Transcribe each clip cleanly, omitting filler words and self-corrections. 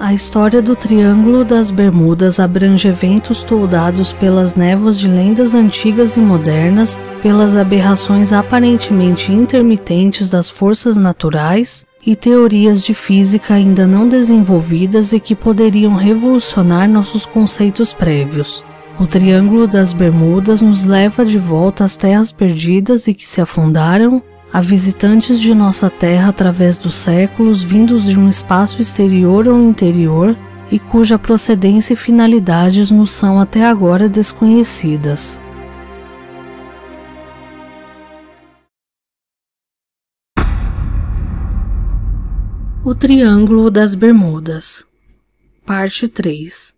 A história do Triângulo das Bermudas abrange eventos toldados pelas névoas de lendas antigas e modernas, pelas aberrações aparentemente intermitentes das forças naturais e teorias de física ainda não desenvolvidas e que poderiam revolucionar nossos conceitos prévios. O Triângulo das Bermudas nos leva de volta às terras perdidas e que se afundaram, a visitantes de nossa Terra através dos séculos vindos de um espaço exterior ou interior e cuja procedência e finalidades nos são até agora desconhecidas. O Triângulo das Bermudas. Parte 3.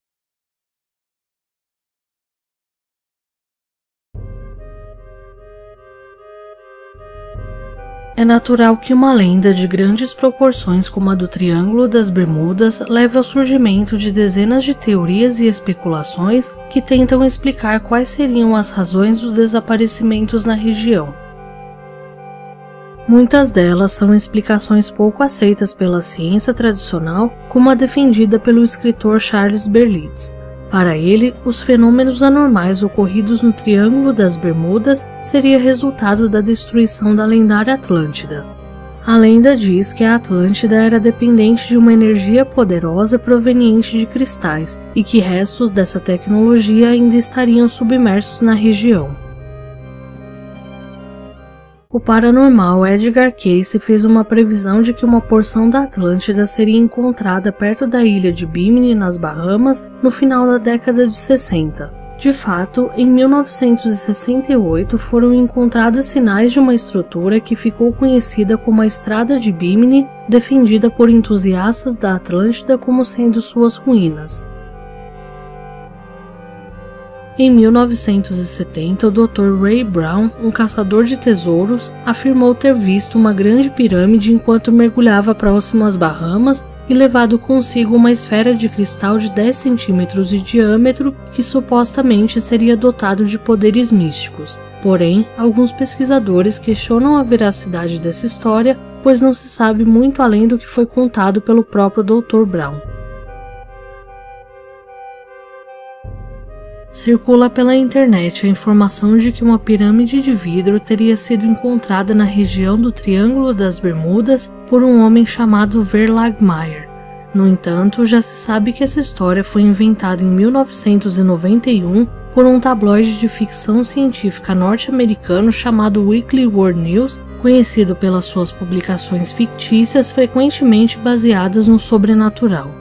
É natural que uma lenda de grandes proporções como a do Triângulo das Bermudas leve ao surgimento de dezenas de teorias e especulações que tentam explicar quais seriam as razões dos desaparecimentos na região. Muitas delas são explicações pouco aceitas pela ciência tradicional, como a defendida pelo escritor Charles Berlitz. Para ele, os fenômenos anormais ocorridos no Triângulo das Bermudas seria resultado da destruição da lendária Atlântida. A lenda diz que a Atlântida era dependente de uma energia poderosa proveniente de cristais e que restos dessa tecnologia ainda estariam submersos na região. O paranormal Edgar Cayce fez uma previsão de que uma porção da Atlântida seria encontrada perto da ilha de Bimini, nas Bahamas, no final da década de 60. De fato, em 1968 foram encontrados sinais de uma estrutura que ficou conhecida como a Estrada de Bimini, defendida por entusiastas da Atlântida como sendo suas ruínas. Em 1970, o Dr. Ray Brown, um caçador de tesouros, afirmou ter visto uma grande pirâmide enquanto mergulhava próximo às Bahamas e levado consigo uma esfera de cristal de 10 centímetros de diâmetro que supostamente seria dotado de poderes místicos. Porém, alguns pesquisadores questionam a veracidade dessa história, pois não se sabe muito além do que foi contado pelo próprio Dr. Brown. Circula pela internet a informação de que uma pirâmide de vidro teria sido encontrada na região do Triângulo das Bermudas por um homem chamado Verlag Mayer. No entanto, já se sabe que essa história foi inventada em 1991 por um tabloide de ficção científica norte-americano chamado Weekly World News, conhecido pelas suas publicações fictícias frequentemente baseadas no sobrenatural.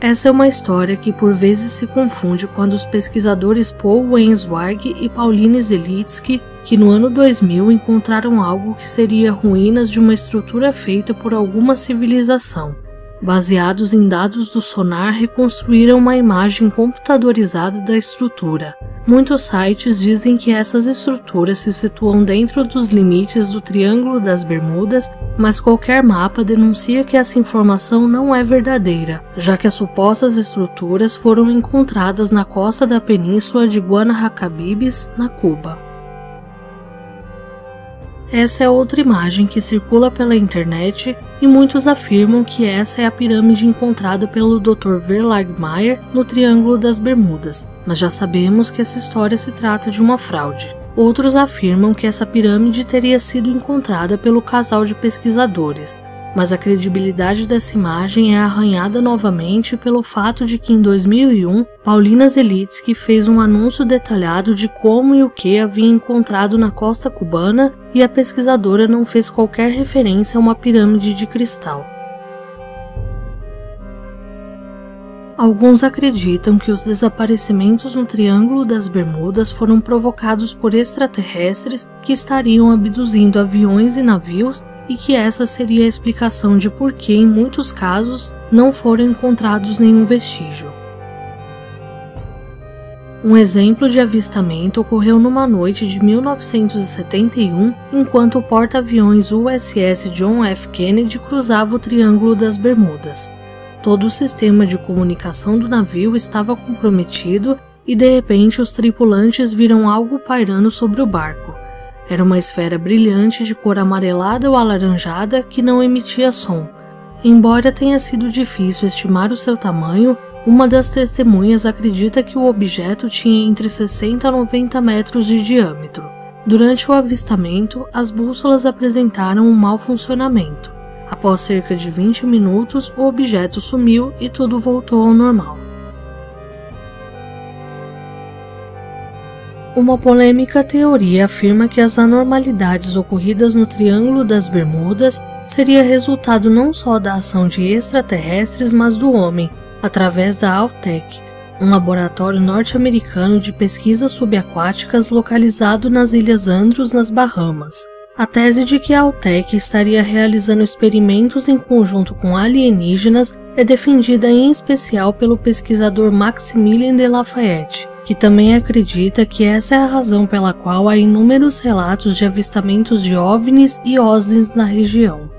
Essa é uma história que por vezes se confunde quando os pesquisadores Paul Wenzweig e Pauline Zelitsky, que no ano 2000 encontraram algo que seria ruínas de uma estrutura feita por alguma civilização. Baseados em dados do sonar, reconstruíram uma imagem computadorizada da estrutura. Muitos sites dizem que essas estruturas se situam dentro dos limites do Triângulo das Bermudas, mas qualquer mapa denuncia que essa informação não é verdadeira, já que as supostas estruturas foram encontradas na costa da península de Guanahacabibes, na Cuba. Essa é outra imagem que circula pela internet e muitos afirmam que essa é a pirâmide encontrada pelo Dr. Verlag Mayer no Triângulo das Bermudas, mas já sabemos que essa história se trata de uma fraude. Outros afirmam que essa pirâmide teria sido encontrada pelo casal de pesquisadores, mas a credibilidade dessa imagem é arranhada novamente pelo fato de que em 2001, Paulina Zelitsky fez um anúncio detalhado de como e o que havia encontrado na costa cubana e a pesquisadora não fez qualquer referência a uma pirâmide de cristal. Alguns acreditam que os desaparecimentos no Triângulo das Bermudas foram provocados por extraterrestres que estariam abduzindo aviões e navios e que essa seria a explicação de por que, em muitos casos, não foram encontrados nenhum vestígio. Um exemplo de avistamento ocorreu numa noite de 1971, enquanto o porta-aviões USS John F. Kennedy cruzava o Triângulo das Bermudas. Todo o sistema de comunicação do navio estava comprometido e, de repente, os tripulantes viram algo pairando sobre o barco. Era uma esfera brilhante de cor amarelada ou alaranjada que não emitia som. Embora tenha sido difícil estimar o seu tamanho, uma das testemunhas acredita que o objeto tinha entre 60 a 90 metros de diâmetro. Durante o avistamento, as bússolas apresentaram um mau funcionamento. Após cerca de 20 minutos, o objeto sumiu e tudo voltou ao normal. Uma polêmica teoria afirma que as anormalidades ocorridas no Triângulo das Bermudas seria resultado não só da ação de extraterrestres, mas do homem, através da ALTEC, um laboratório norte-americano de pesquisas subaquáticas localizado nas Ilhas Andros, nas Bahamas. A tese de que a ALTEC estaria realizando experimentos em conjunto com alienígenas é defendida em especial pelo pesquisador Maximilien de Lafayette, que também acredita que essa é a razão pela qual há inúmeros relatos de avistamentos de OVNIs e OSNIs na região.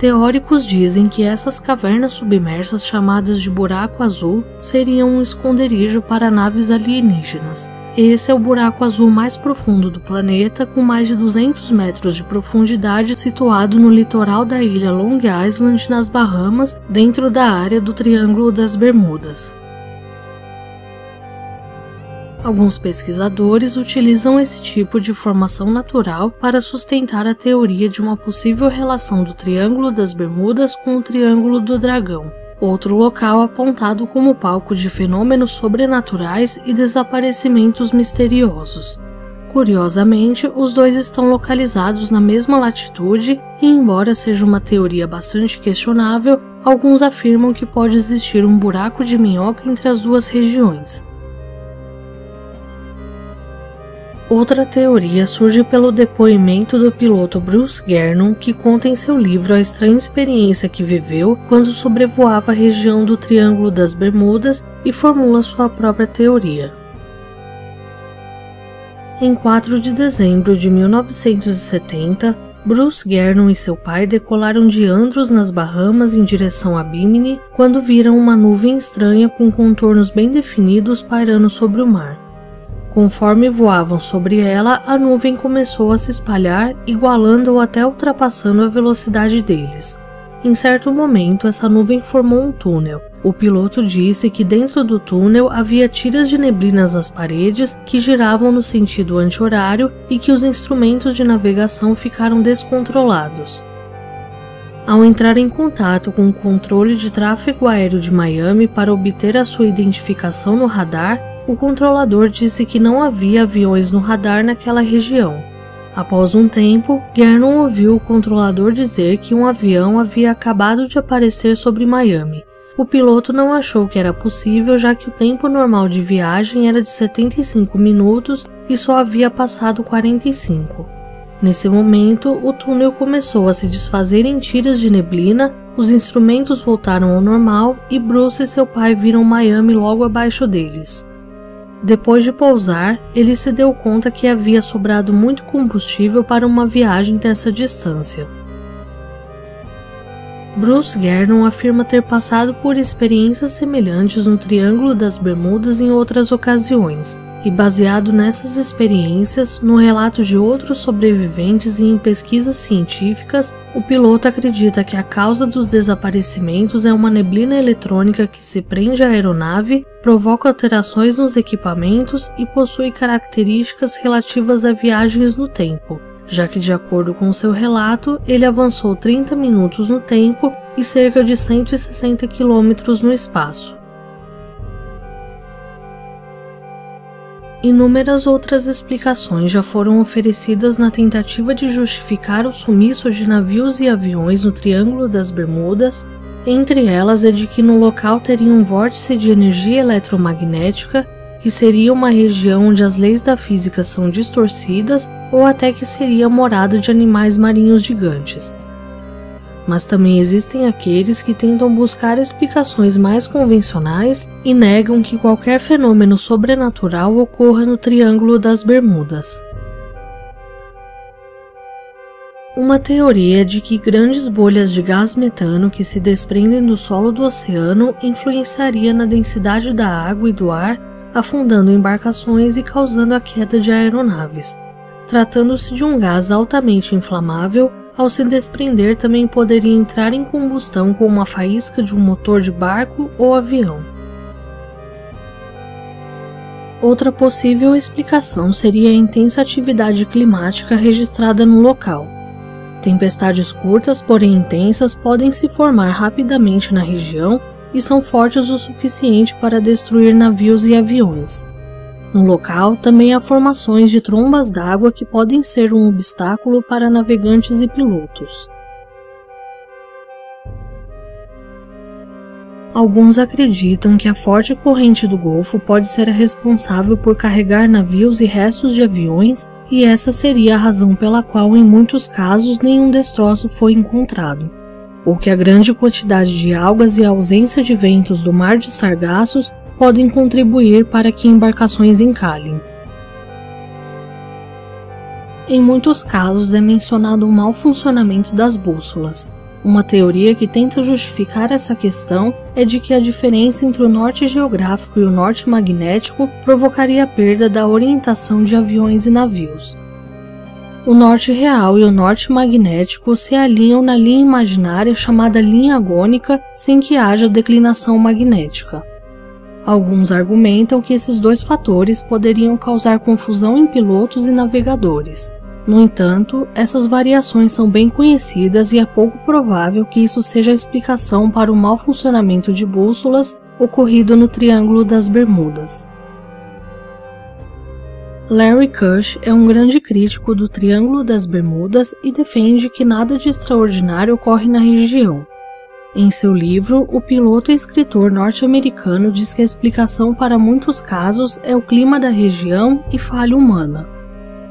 Teóricos dizem que essas cavernas submersas chamadas de buraco azul seriam um esconderijo para naves alienígenas. Esse é o buraco azul mais profundo do planeta, com mais de 200 metros de profundidade, situado no litoral da ilha Long Island, nas Bahamas, dentro da área do Triângulo das Bermudas. Alguns pesquisadores utilizam esse tipo de formação natural para sustentar a teoria de uma possível relação do Triângulo das Bermudas com o Triângulo do Dragão, outro local apontado como palco de fenômenos sobrenaturais e desaparecimentos misteriosos. Curiosamente, os dois estão localizados na mesma latitude e, embora seja uma teoria bastante questionável, alguns afirmam que pode existir um buraco de minhoca entre as duas regiões. Outra teoria surge pelo depoimento do piloto Bruce Gernon, que conta em seu livro a estranha experiência que viveu quando sobrevoava a região do Triângulo das Bermudas e formula sua própria teoria. Em 4 de dezembro de 1970, Bruce Gernon e seu pai decolaram de Andros, nas Bahamas, em direção a Bimini, quando viram uma nuvem estranha com contornos bem definidos pairando sobre o mar. Conforme voavam sobre ela, a nuvem começou a se espalhar, igualando ou até ultrapassando a velocidade deles. Em certo momento, essa nuvem formou um túnel. O piloto disse que dentro do túnel havia tiras de neblinas nas paredes que giravam no sentido anti-horário e que os instrumentos de navegação ficaram descontrolados. Ao entrar em contato com o controle de tráfego aéreo de Miami para obter a sua identificação no radar, o controlador disse que não havia aviões no radar naquela região. Após um tempo, Gernon ouviu o controlador dizer que um avião havia acabado de aparecer sobre Miami. O piloto não achou que era possível, já que o tempo normal de viagem era de 75 minutos e só havia passado 45. Nesse momento, o túnel começou a se desfazer em tiras de neblina, os instrumentos voltaram ao normal e Bruce e seu pai viram Miami logo abaixo deles. Depois de pousar, ele se deu conta que havia sobrado muito combustível para uma viagem dessa distância. Bruce Gernon afirma ter passado por experiências semelhantes no Triângulo das Bermudas em outras ocasiões, e baseado nessas experiências, no relato de outros sobreviventes e em pesquisas científicas, o piloto acredita que a causa dos desaparecimentos é uma neblina eletrônica que se prende à aeronave, provoca alterações nos equipamentos e possui características relativas a viagens no tempo, já que, de acordo com seu relato, ele avançou 30 minutos no tempo e cerca de 160 km no espaço. Inúmeras outras explicações já foram oferecidas na tentativa de justificar o sumiço de navios e aviões no Triângulo das Bermudas. Entre elas é de que no local teria um vórtice de energia eletromagnética, que seria uma região onde as leis da física são distorcidas, ou até que seria morada de animais marinhos gigantes. Mas também existem aqueles que tentam buscar explicações mais convencionais e negam que qualquer fenômeno sobrenatural ocorra no Triângulo das Bermudas. Uma teoria é de que grandes bolhas de gás metano que se desprendem do solo do oceano influenciaria na densidade da água e do ar, afundando embarcações e causando a queda de aeronaves. Tratando-se de um gás altamente inflamável, ao se desprender também poderia entrar em combustão com uma faísca de um motor de barco ou avião. Outra possível explicação seria a intensa atividade climática registrada no local. Tempestades curtas, porém intensas, podem se formar rapidamente na região e são fortes o suficiente para destruir navios e aviões. No local, também há formações de trombas d'água que podem ser um obstáculo para navegantes e pilotos. Alguns acreditam que a forte corrente do Golfo pode ser a responsável por carregar navios e restos de aviões, e essa seria a razão pela qual, em muitos casos, nenhum destroço foi encontrado, ou que a grande quantidade de algas e a ausência de ventos do Mar de Sargassos podem contribuir para que embarcações encalhem. Em muitos casos é mencionado o mau funcionamento das bússolas. Uma teoria que tenta justificar essa questão é de que a diferença entre o norte geográfico e o norte magnético provocaria a perda da orientação de aviões e navios. O norte real e o norte magnético se alinham na linha imaginária chamada linha agônica sem que haja declinação magnética. Alguns argumentam que esses dois fatores poderiam causar confusão em pilotos e navegadores. No entanto, essas variações são bem conhecidas e é pouco provável que isso seja a explicação para o mau funcionamento de bússolas ocorrido no Triângulo das Bermudas. Larry Kush é um grande crítico do Triângulo das Bermudas e defende que nada de extraordinário ocorre na região. Em seu livro, o piloto e escritor norte-americano diz que a explicação para muitos casos é o clima da região e falha humana.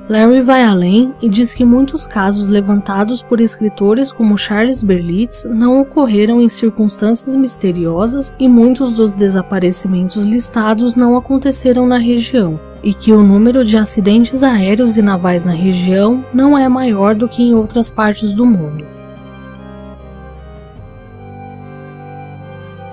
Larry vai além e diz que muitos casos levantados por escritores como Charles Berlitz não ocorreram em circunstâncias misteriosas e muitos dos desaparecimentos listados não aconteceram na região, e que o número de acidentes aéreos e navais na região não é maior do que em outras partes do mundo.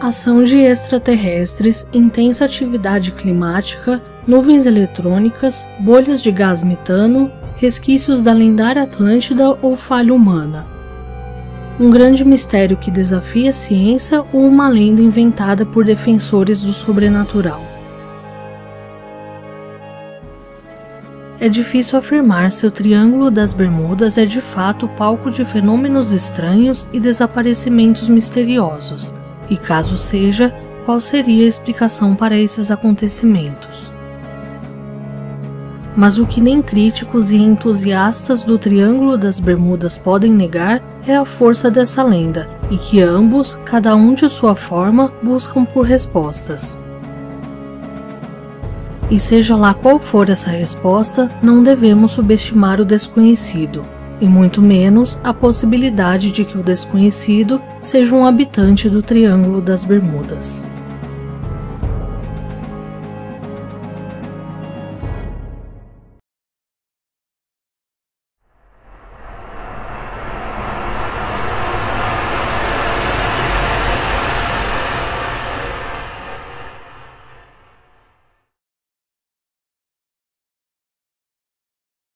Ação de extraterrestres, intensa atividade climática, nuvens eletrônicas, bolhas de gás metano, resquícios da lendária Atlântida ou falha humana. Um grande mistério que desafia a ciência ou uma lenda inventada por defensores do sobrenatural. É difícil afirmar se o Triângulo das Bermudas é de fato palco de fenômenos estranhos e desaparecimentos misteriosos. E caso seja, qual seria a explicação para esses acontecimentos? Mas o que nem críticos e entusiastas do Triângulo das Bermudas podem negar é a força dessa lenda, e que ambos, cada um de sua forma, buscam por respostas. E seja lá qual for essa resposta, não devemos subestimar o desconhecido, e muito menos a possibilidade de que o desconhecido seja um habitante do Triângulo das Bermudas.